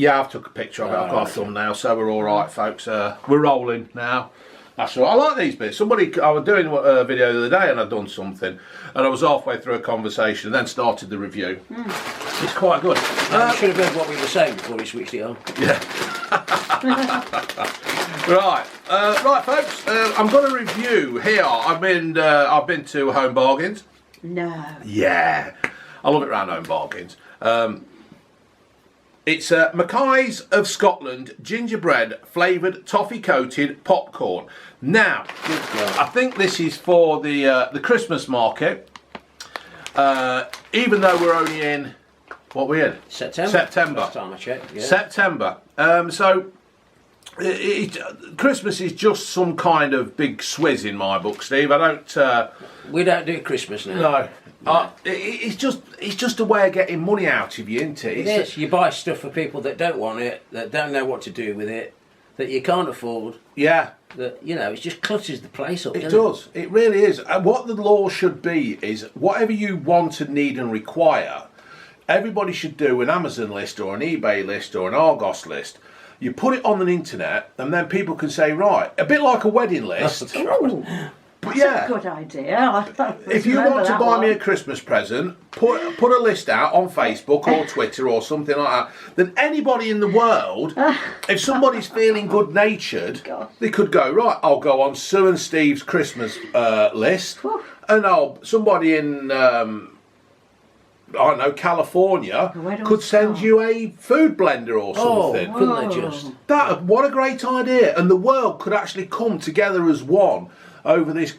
Yeah, I've took a picture of it. I've got a thumbnail, so we're all right, folks. We're rolling now. That's all right. I like these bits. I was doing a video the other day and I'd done something, and I was halfway through a conversation and then started the review. It's quite good. You should have heard what we were saying before we switched it on. Yeah. Right, folks. I'm going to review here. I've been to Home Bargains. No. Yeah, I love it around Home Bargains. It's Mackay's of Scotland gingerbread flavoured toffee coated popcorn. Now, I think this is for the Christmas market. Even though we're only in, what are we in? September. Last time I checked. Yeah. September. So Christmas is just some kind of big swizz in my book, Steve. I don't. We don't do Christmas now. No. It's just a way of getting money out of you, isn't it? It is. You buy stuff for people that don't want it, that don't know what to do with it, that you can't afford. Yeah. That, you know, it just clutters the place up. It does. It really is. And what the law should be is whatever you want and need and require, everybody should do an Amazon list or an eBay list or an Argos list. You put it on the internet, and then people can say, right, a bit like a wedding list. That's a good idea. If you want to buy me a Christmas present, put a list out on Facebook or Twitter or something like that. Then anybody in the world, if somebody's feeling good-natured, they could go, right, I'll go on Sue and Steve's Christmas list, and somebody in I don't know, California could send you a food blender or something. Oh, couldn't they just? What a great idea. And the world could actually come together as one over this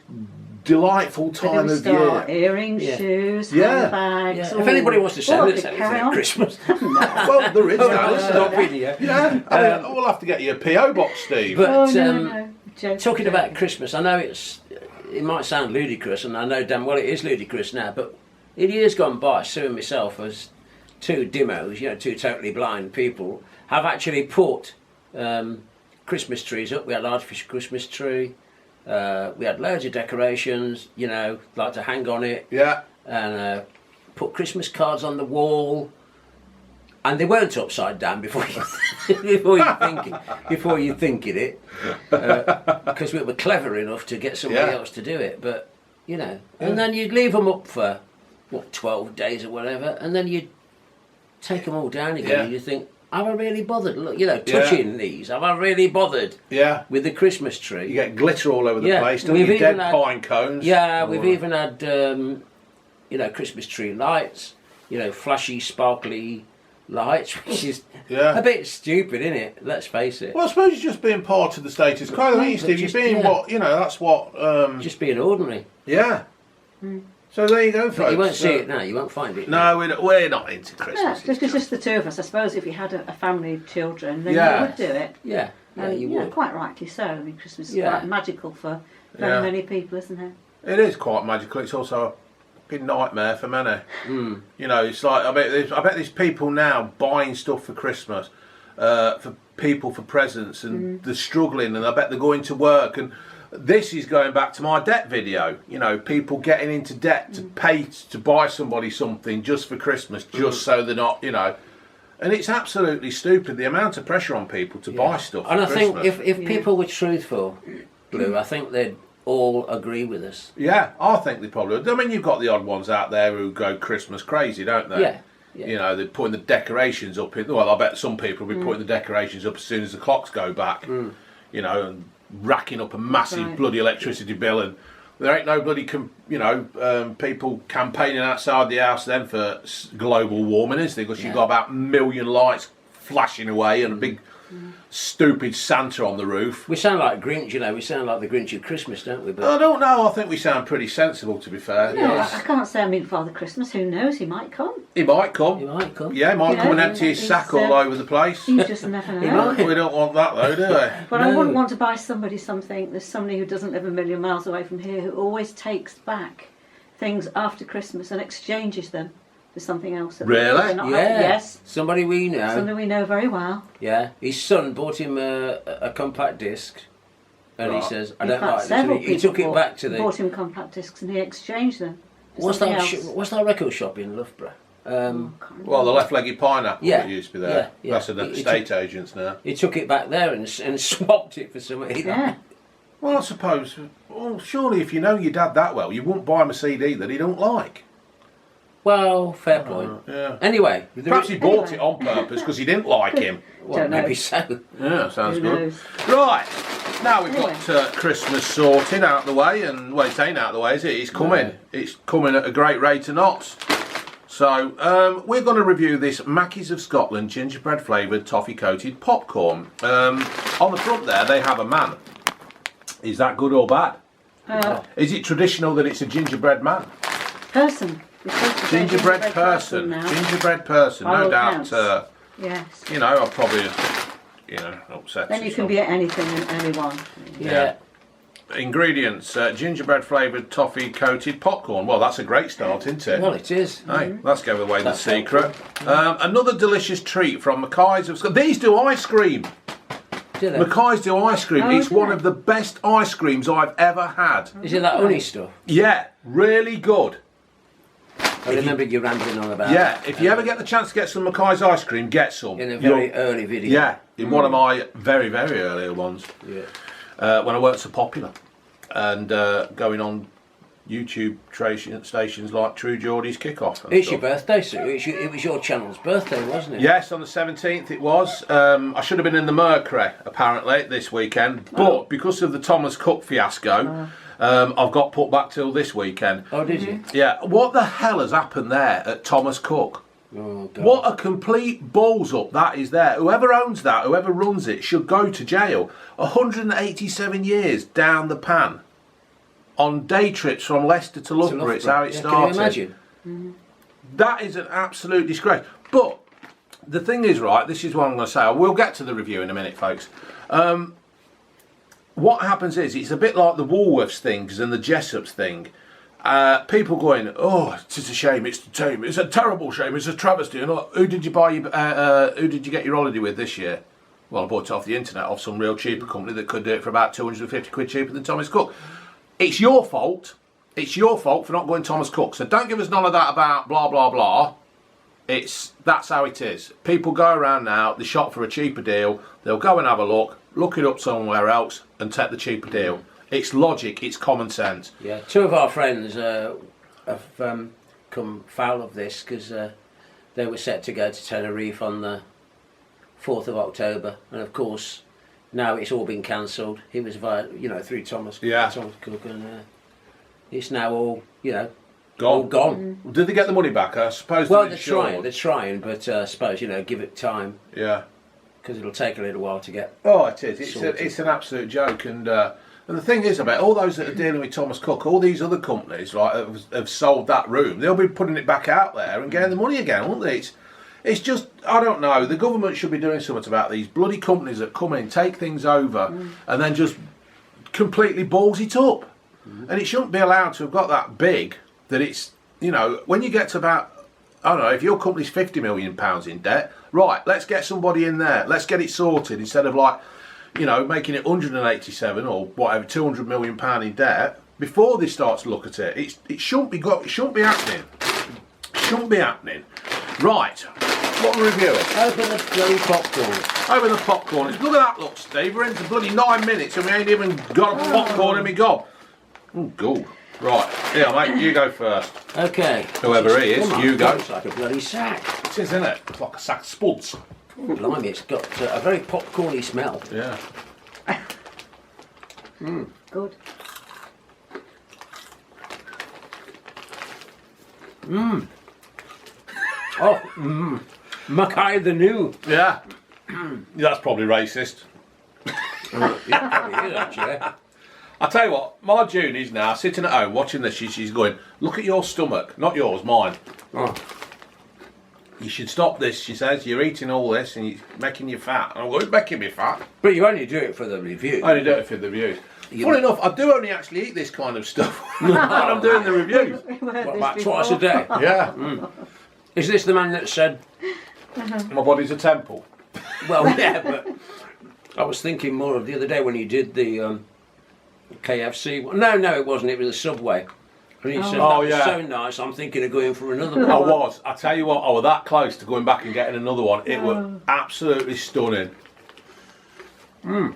delightful time of year. Earrings, shoes, handbags. Yeah. If anybody wants to send us anything at Christmas. Well, there is now, isn't Stop there? video. Yeah, I mean, we'll have to get you a P.O. box, Steve. But no. talking about Christmas, I know it might sound ludicrous, and I know damn well it is ludicrous now, but in years gone by, Sue and myself, as two dimmos, two totally blind people, have actually put Christmas trees up. We had an artificial Christmas tree. We had loads of decorations, like to hang on it. Yeah. And put Christmas cards on the wall. And they weren't upside down before you think it, because we were clever enough to get somebody else to do it. But and then you'd leave them up for 12 days or whatever, and then you'd take them all down again, and you think, have I really bothered? Look, touching these, have I really bothered? Yeah. With the Christmas tree. You get glitter all over the place, don't you? Dead pine cones. Yeah, we've even had, Christmas tree lights, flashy, sparkly lights, which is a bit stupid, isn't it? Let's face it. Well, I suppose you're just being part of the status quo, aren't you, Steve? You're being that's what... just being ordinary. Yeah. So there you go, folks. But you won't see it now, you won't find it. No, we're not into Christmas. Yeah, it's just the two of us. I suppose if you had a family of children, then you would do it. Yeah, you would. Quite rightly so. I mean, Christmas is quite magical for very many people, isn't it? It is quite magical. It's also a fucking nightmare for many. It's like, I bet there's people now buying stuff for Christmas for people for presents, and they're struggling, and I bet they're going to work, and this is going back to my debt video. People getting into debt to pay to buy somebody something just for Christmas, just so they're not, and it's absolutely stupid, the amount of pressure on people to buy stuff and for Christmas. Think if people were truthful, Blue, I think they'd all agree with us. Yeah, I think they probably would. I mean, you've got the odd ones out there who go Christmas crazy, don't they? Yeah. They're putting the decorations up. Well, I bet some people will be putting the decorations up as soon as the clocks go back. And racking up a massive bloody electricity bill, and there ain't no bloody people campaigning outside the house then for global warming, is there? Because you've got about 1 million lights flashing away and a big stupid Santa on the roof. We sound like Grinch, we sound like the Grinch of Christmas, don't we? But I don't know, I think we sound pretty sensible, to be fair. Yeah, I can't say I mean Father Christmas, who knows, he might come. He might come. Yeah, he might come and empty his sack all over the place. You just never know. We don't want that though, do we? But I wouldn't want to buy somebody something. There's somebody who doesn't live 1 million miles away from here who always takes back things after Christmas and exchanges them for something else. Really? Yes. Somebody we know. Somebody we know very well. Yeah. His son bought him a compact disc, and he says, I don't like this. He took it back to bought him compact discs and he exchanged them for what's something else. What's that record shop in Loughborough? Well, the left-legged pineapple that used to be there. Yeah. That's at the estate agents now. He took it back there and swapped it for something. Yeah. Well, I suppose. Well, surely if you know your dad that well, you wouldn't buy him a CD that he don't like. Well, fair point. Yeah. Anyway, Perhaps he bought it on purpose because he didn't like him. well, Don't know. maybe so. Yeah, sounds Who good. knows? Right, now we've Anyway. got Christmas sorted out of the way, and well, it ain't out of the way, is it? It's coming. No. It's coming at a great rate of knots. So we're going to review this Mackie's of Scotland gingerbread flavoured toffee coated popcorn. On the front there, they have a man. Is that good or bad? Is it traditional that it's a gingerbread man? Person. You're supposed to say Gingerbread person. now. Gingerbread person. By No all doubt. counts. Yes. You know, I'll probably, upset. Then you can be anything and anyone. Yeah. Ingredients: gingerbread flavoured toffee coated popcorn. Well, that's a great start, isn't it? Well, it is. Hey, let's go away the That's secret. Another delicious treat from Mackie's of Scotland. These do ice cream. Do they? Mackie's do ice cream. Oh, It's do one they? of the best ice creams I've ever had. Is it that honey stuff? Yeah, really good. I remember you rambling on about. Yeah, if you ever get the chance to get some Mackie's ice cream, get some. in a very early video. Yeah, in one of my very, very earlier ones. Yeah. When I weren't so popular. And going on YouTube stations like True Geordie's Kickoff. and It's your stuff. birthday, so it was your channel's birthday, wasn't it? Yes, on the 17th it was. I should have been in the Mercury, apparently, this weekend. But because of the Thomas Cook fiasco, I've got put back till this weekend. Oh, did you? Yeah, what the hell has happened there at Thomas Cook? Oh, God. What a complete balls up that is there. Whoever owns that, whoever runs it, should go to jail. 187 years down the pan. On day trips from Leicester to Loughborough, it's how it Yeah, started. Can you imagine? That is an absolute disgrace. But the thing is, right, this is what I'm going to say. We'll get to the review in a minute, folks. What happens is, it's a bit like the Woolworths things and the Jessops thing. People going, oh, it's a shame, it's a terrible shame, it's a travesty. And who did you who did you get your holiday with this year? Well, I bought it off the internet, off some real cheaper company that could do it for about 250 quid cheaper than Thomas Cook. It's your fault. It's your fault for not going Thomas Cook. So don't give us none of that about blah, blah, blah. That's how it is. People go around now, they shop for a cheaper deal, they'll go and have a look it up somewhere else and take the cheaper deal. It's logic, it's common sense. Yeah, two of our friends have come foul of this because they were set to go to Tenerife on the 4th of October, and of course now it's all been cancelled. He was through Thomas Cook, and it's now all all gone. Did they get the money back? I suppose. Well, they're trying, but I suppose give it time. Yeah. Because it'll take a little while to get. Oh, it is. sorted. It's an absolute joke, and the thing is about all those that are dealing with Thomas Cook, all these other companies, right, have sold that room. They'll be putting it back out there and getting the money again, won't they? It's just, I don't know. The government should be doing something about these bloody companies that come in, take things over, and then just completely balls it up. And it shouldn't be allowed to have got that big that it's, when you get to about, I don't know, if your company's £50 million in debt, right, let's get somebody in there. Let's get it sorted instead of making it 187 or whatever, £200 million in debt before they start to look at it. It shouldn't be happening. Shouldn't be happening. Right, what are we reviewing? Open the bloody popcorn. Open the popcorn. Look at that, look, Steve. We're into bloody 9 minutes and we ain't even got a popcorn in me gob. Oh, good. Right, here, mate, you go first. Okay. Whoever he is, you go. It's like a bloody sack. It is, isn't it? It's like a sack of spuds. Blimey, it's got a very popcorny smell. Yeah. Good. Oh, Mackie the new. Yeah. That's probably racist. Yeah, probably is, actually. I tell you what, my Junie's now sitting at home watching this. She's going, look at your stomach, not yours, mine. Oh. You should stop this, she says. You're eating all this and it's making you fat. And I'm going, it's making me fat. But you only do it for the review. I only do it for the reviews. Funny enough, I do only actually eat this kind of stuff when I'm doing the reviews. What, about twice a day? Yeah. Is this the man that said, My body's a temple. well, yeah, but I was thinking more of the other day when you did the KFC. No, it wasn't. It was a Subway. And he said, Oh, that yeah. was so nice, I'm thinking of going for another I one. was. I tell you what, I was that close to going back and getting another one. It was absolutely stunning. I'll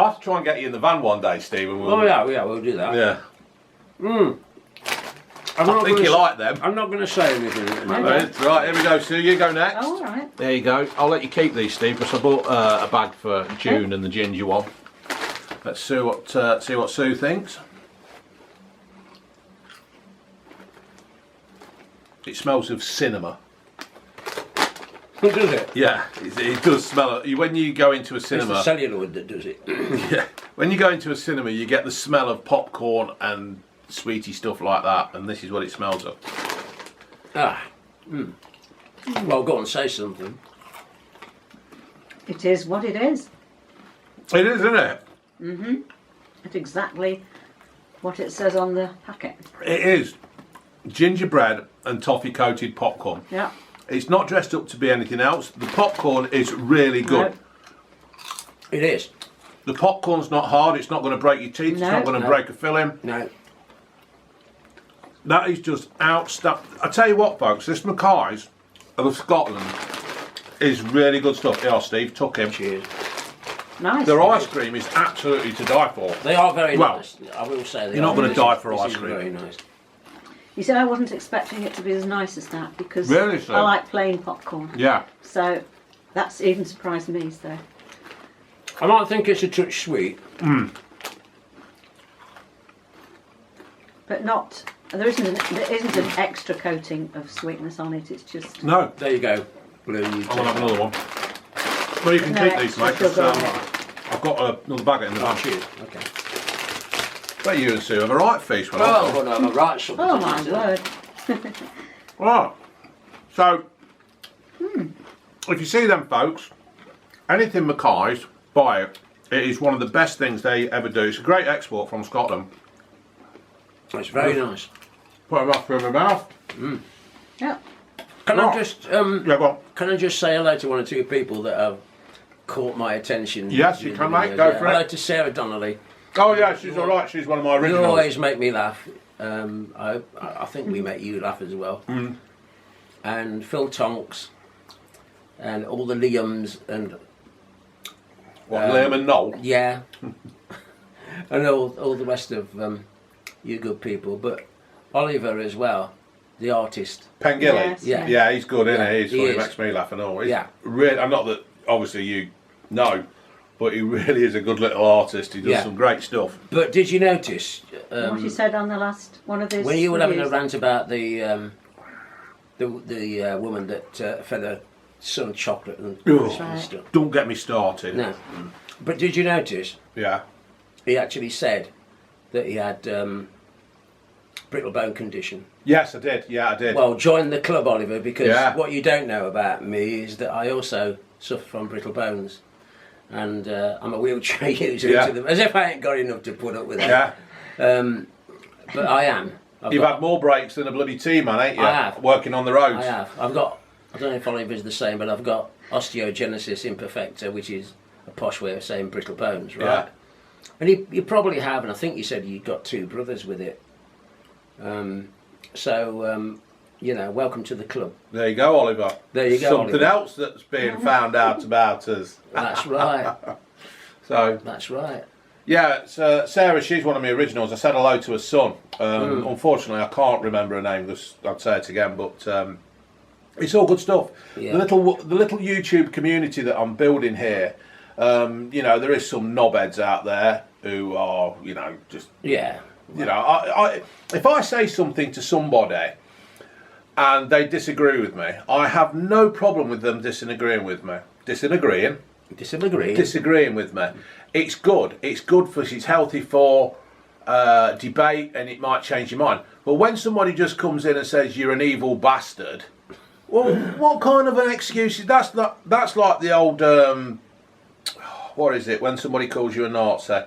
have to try and get you in the van one day, Stephen. Oh yeah, we'll do that. Yeah. I think you like them. I'm not going to say anything at the moment. Right, here we go, Sue. You go next. Oh, all right. There you go. I'll let you keep these, Steve, because I bought a bag for June and the ginger one. Let's see what Sue thinks. It smells of cinema. Does it? Yeah, it does smell it. When you go into a It's cinema, the celluloid that does it. yeah, when you go into a cinema, you get the smell of popcorn and sweetie stuff like that, and this is what it smells of. Well, go on, say something. It is what it is. It is, isn't it? It's exactly what it says on the packet. It is gingerbread and toffee coated popcorn. Yeah. It's not dressed up to be anything else. The popcorn is really good. No. It is. The popcorn's not hard. It's not going to break your teeth. It's No. not going to break a filling. No. That is just outstanding. I tell you what, folks, this Mackay's of Scotland is really good stuff. Yeah, Steve, tuck him. Cheers. Nice. Their ice cream is absolutely to die for. They are very Well, nice. I will say they you're not are. gonna This die is- for this ice is cream. Very nice. You see, I wasn't expecting it to be as nice as that because Really, so? I like plain popcorn. Yeah. So that's even surprised me. So I might think it's a touch sweet. but not. There isn't an extra coating of sweetness on it. It's just No. There you go. Blue, you I want take to have that. another one. Well, you can No, keep these, extra mate. 'Cause, sugar on I've got another bag in the Oh, van. cheers. Okay. Bet you and Sue have a right feast. When Well, I'm going to have a right supper. oh tonight, my isn't it? word. Right. So, if you see them, folks, anything Mackay's, buy it. It is one of the best things they ever do. It's a great export from Scotland. It's very nice. Put them up through my mouth. Yeah. Can Right. I just Yeah, go on. can I just say hello to one or two people that have caught my attention? Yes, you during can, the mate. videos? Go Yeah. for it. Hello to Sarah Donnelly. Oh yeah, she's all right. She's one of my You originals. always make me laugh. I think we make you laugh as well. And Phil Tonks, and all the Liams, and What, Liam and Noel? yeah, and all the rest of you good people. But Oliver as well, the artist. Pengilly. Yes, Yeah. Yeah, he's good, isn't Yeah, he? He's he funny, is. makes me laugh and all. He's Yeah. really, I'm not that obviously you know, but he really is a good little artist. He does Yeah. some great stuff. But did you notice What you said on the last one of these. when you were having a reviews? rant about the woman that fed her son chocolate and Ugh. stuff? Don't get me started. No. But did you notice Yeah. he actually said that he had brittle bone condition? Yes, I did. Yeah, I did. Well, join the club, Oliver, because Yeah. what you don't know about me is that I also suffer from brittle bones. And I'm a wheelchair user, Yeah. to them, as if I ain't got enough to put up with that. yeah. But I am. You've had more breaks than a bloody T-man, ain't you? I have. Working on the roads. I have. I've got, I don't know if Oliver's the same, but I've got osteogenesis imperfecta, which is a posh way of saying brittle bones, right? Yeah. And you probably have, and I think you said you got two brothers with it. You know, welcome to the club. There you go, Oliver. There you go, Something Oliver. else that's being found out about us. That's right. So, That's right. yeah, Sarah, she's one of my originals. I said hello to her son. Unfortunately, I can't remember her name because I'd say it again, but it's all good stuff. Yeah. The little YouTube community that I'm building here, you know, there is some knobheads out there who are, you know, just, Yeah. you know, if I say something to somebody and they disagree with me, I have no problem with them disagreeing with me. Disagreeing with me. It's good. It's good for. It's healthy for debate, and it might change your mind. But when somebody just comes in and says you're an evil bastard, well, what kind of an excuse is that's like the old what is it when somebody calls you a Nazi?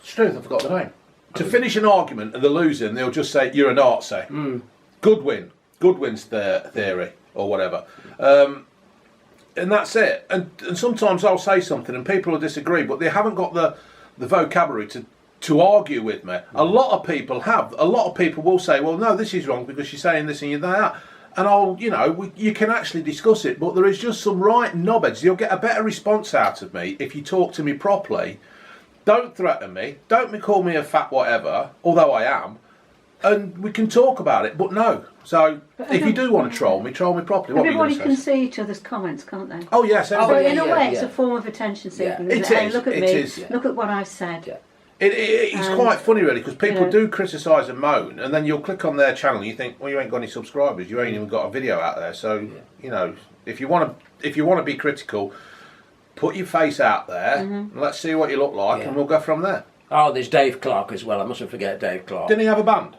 Truth, I forgot the name. To finish an argument and they're losing, they'll just say you're a Nazi. Goodwin's theory or whatever. And that's it. And sometimes I'll say something and people will disagree, but they haven't got the vocabulary to to argue with me. A lot of people have. A lot of people will say, well, no, this is wrong because you're saying this and you're that. And you can actually discuss it, but there is just some right knobheads. You'll get a better response out of me if you talk to me properly. Don't threaten me. Don't call me a fat whatever, although I am. And we can talk about it, but no. So if you do want to troll me properly. What Everybody can see each other's comments, can't they? Oh yes. So in a way, it's a form of attention seeking. It is. Hey, look at me. Is. Look at what I've said. Yeah. It's quite funny, really, because people do criticise and moan, and then you'll click on their channel and you think, well, you ain't got any subscribers, you ain't even got a video out there. So if you want to be critical, put your face out there, and let's see what you look like, and we'll go from there. Oh, there's Dave Clark as well. I mustn't forget Dave Clark. Didn't he have a band?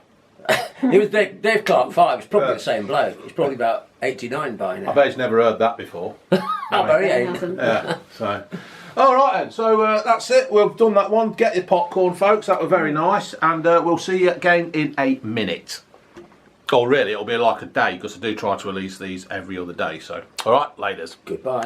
He was Dave Clark 5. It's probably the same bloke. He's probably about 89 by now. I bet he's never heard that before. I bet he ain't. Yeah. So, all right then. So that's it. We've done that one. Get your popcorn, folks. That was very nice, and we'll see you again in a minute. Or really, it'll be like a day because I do try to release these every other day. So, all right, laters. Goodbye.